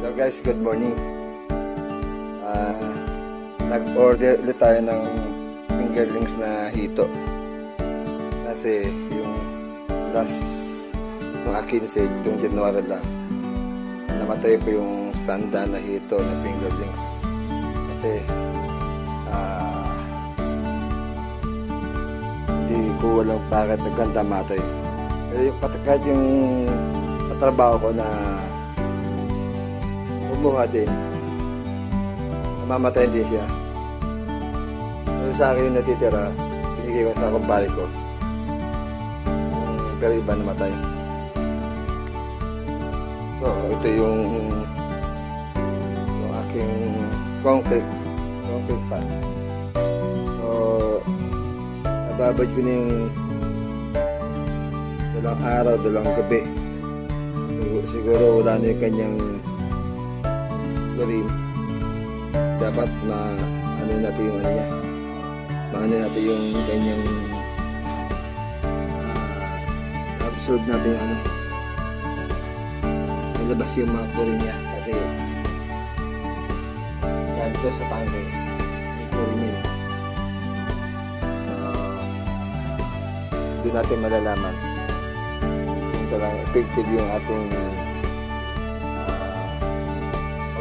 So guys, good morning. Nag-order ulit tayo ng fingerlings na hito. Kasi yung last ng akin yung January lang, namatay ko yung sanda na hito na fingerlings. Kasi hindi ko walang bakit nagkanda matay. Pero kahit yung katrabaho ko na bumuha din, namamatay din siya. Pero sa akin yung natitira, binigay ko sa kumpare ko. Pero iba namatay. So ito yung aking concrete pan. So nababad ko na yung dalang araw, dalang gabi. Siguro wala na yung kanyang chlorine. Dapat ano natin yung ano niya, maano natin yung kanyang absorb natin yung ano, nalabas yung mga chlorine niya kasi ganito sa tangke yung chlorine niya. So doon natin malalaman kung talagang effective yung ating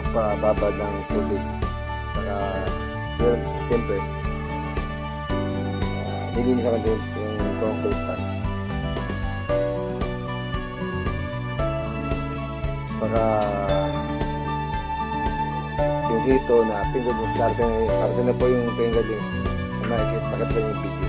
pagpababad ng tubig. Saka siyempre nilinis ako din yung concrete pan. Saka yung hito na fingerlings, parte na po yung fingerlings na makikita yung video.